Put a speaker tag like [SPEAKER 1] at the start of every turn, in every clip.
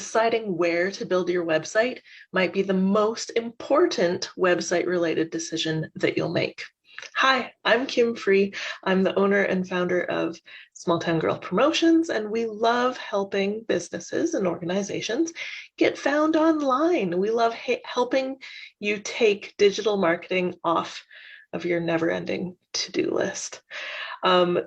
[SPEAKER 1] Deciding where to build your website might be the most important website-related decision that you'll make. Hi, I'm Kim Free. I'm the owner and founder of Small Town Girl Promotions, and we love helping businesses and organizations get found online. We love helping you take digital marketing off of your never-ending to-do list.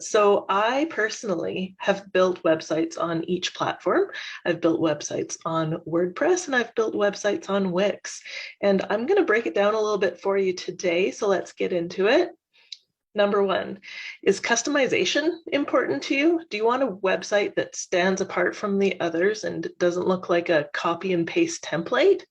[SPEAKER 1] So I personally have built websites on each platform. I've built websites on WordPress and I've built websites on Wix. And I'm going to break it down a little bit for you today. So let's get into it. Number one, is customization important to you? Do you want a website that stands apart from the others and doesn't look like a copy and paste template?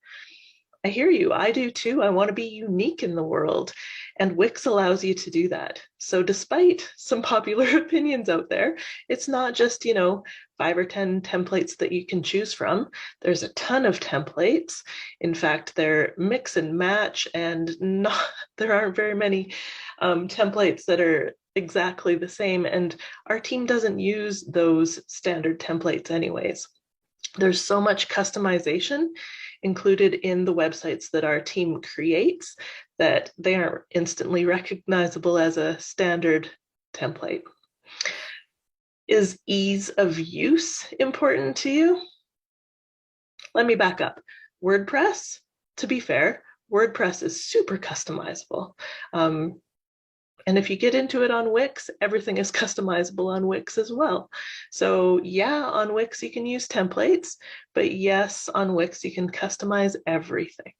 [SPEAKER 1] I hear you. I do too. I want to be unique in the world. And Wix allows you to do that. So despite some popular opinions out there, it's not just, 5 or 10 templates that you can choose from. There's a ton of templates. In fact, they're mix and match, and there aren't very many templates that are exactly the same. And our team doesn't use those standard templates anyways. There's so much customization included in the websites that our team creates that they aren't instantly recognizable as a standard template. Is ease of use important to you? Let me back up. WordPress, to be fair, WordPress is super customizable. And if you get into it on Wix, everything is customizable on Wix as well. So yeah, on Wix you can use templates, but yes, on Wix you can customize everything.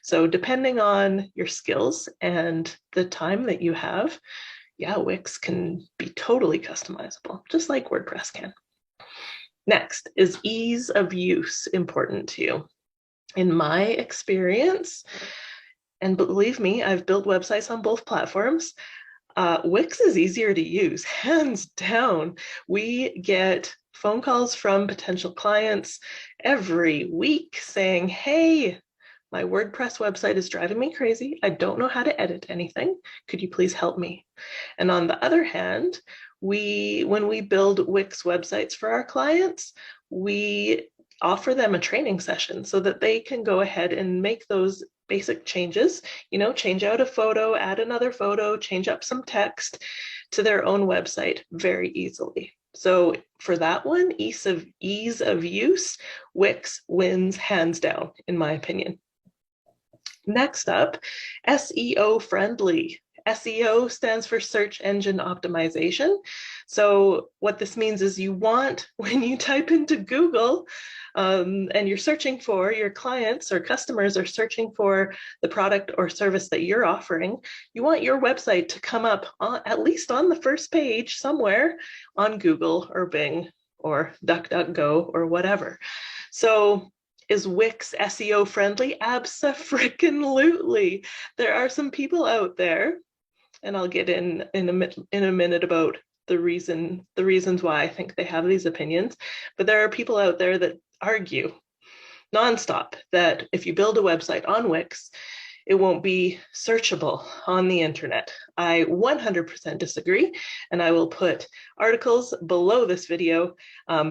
[SPEAKER 1] So depending on your skills and the time that you have, yeah, Wix can be totally customizable, just like WordPress can. Next, is ease of use important to you? In my experience, and believe me, I've built websites on both platforms, Wix is easier to use, hands down. We get phone calls from potential clients every week saying, hey, my WordPress website is driving me crazy. I don't know how to edit anything. Could you please help me? And on the other hand, when we build Wix websites for our clients, we offer them a training session so that they can go ahead and make those basic changes, change out a photo, add another photo, change up some text to their own website very easily. So for that one, ease of use, Wix wins hands down, in my opinion. Next up, SEO friendly. SEO stands for search engine optimization. So what this means is you want, when you type into Google and you're searching for, your clients or customers are searching for the product or service that you're offering, you want your website to come up at least on the first page somewhere on Google or Bing or DuckDuckGo or whatever. So is Wix SEO friendly? Abso-freaking-lutely. There are some people out there, and I'll get in a minute about the reasons why I think they have these opinions, but there are people out there that argue nonstop that if you build a website on Wix, it won't be searchable on the internet. I 100% disagree, and I will put articles below this video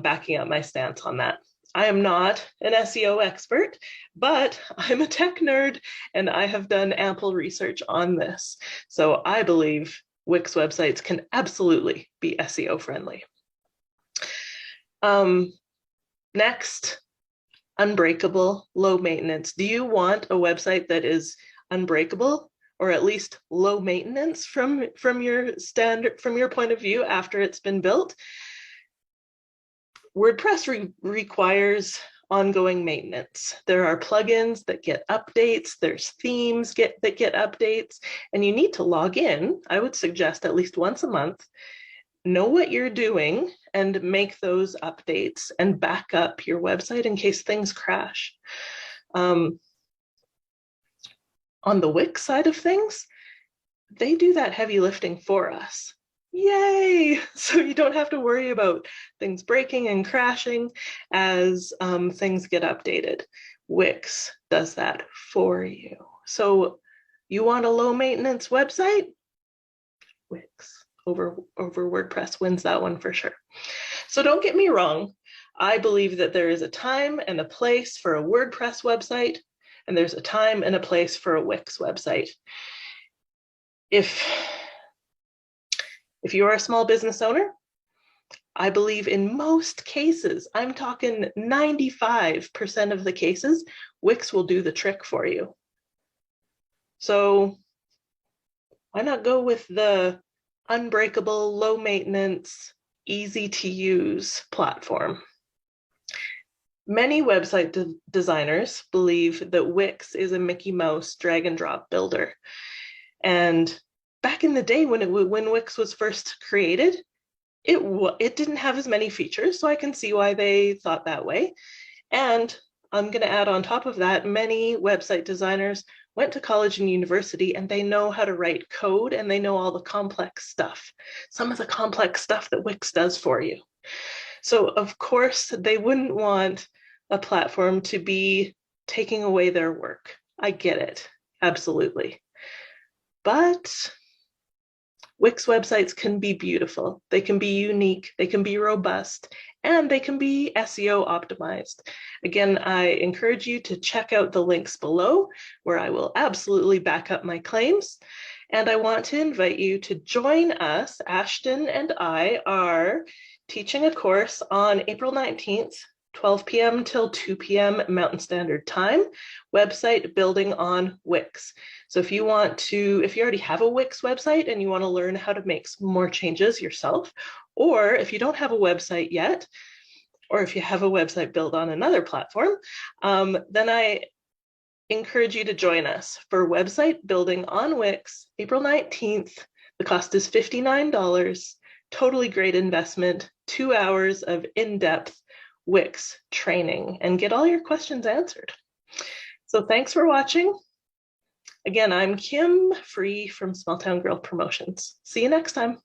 [SPEAKER 1] backing up my stance on that. I am not an SEO expert, but I'm a tech nerd and I have done ample research on this. So I believe Wix websites can absolutely be SEO friendly. Next, unbreakable, low maintenance. Do you want a website that is unbreakable or at least low maintenance from your point of view after it's been built? WordPress requires ongoing maintenance. There are plugins that get updates, there's themes that get updates, and you need to log in. I would suggest at least once a month, know what you're doing and make those updates and back up your website in case things crash. On the Wix side of things, they do that heavy lifting for us. Yay! So you don't have to worry about things breaking and crashing as things get updated. Wix does that for you. So you want a low maintenance website? Wix over WordPress wins that one for sure. So don't get me wrong. I believe that there is a time and a place for a WordPress website, and there's a time and a place for a Wix website. If you're a small business owner, I believe in most cases, I'm talking 95% of the cases, Wix will do the trick for you. So why not go with the Unbreakable, low maintenance, easy to use platform? Many website designers believe that Wix is a Mickey Mouse drag and drop builder. And back in the day when Wix was first created, it didn't have as many features, so I can see why they thought that way. And I'm going to add on top of that, many website designers went to college and university and they know how to write code and they know all the complex stuff, some of the complex stuff that Wix does for you. So of course they wouldn't want a platform to be taking away their work. I get it, absolutely. But Wix websites can be beautiful, they can be unique, they can be robust, and they can be SEO optimized. Again, I encourage you to check out the links below where I will absolutely back up my claims. And I want to invite you to join us. Ashton and I are teaching a course on April 19th, 12 p.m. till 2 p.m. Mountain Standard Time, website building on Wix. So if you already have a Wix website and you want to learn how to make some more changes yourself, or if you don't have a website yet, or if you have a website built on another platform, then I encourage you to join us for website building on Wix, April 19th. The cost is $59, totally great investment, 2 hours of in-depth Wix training, and get all your questions answered. So thanks for watching. Again, I'm Kim Free from Small Town Girl Promotions. See you next time.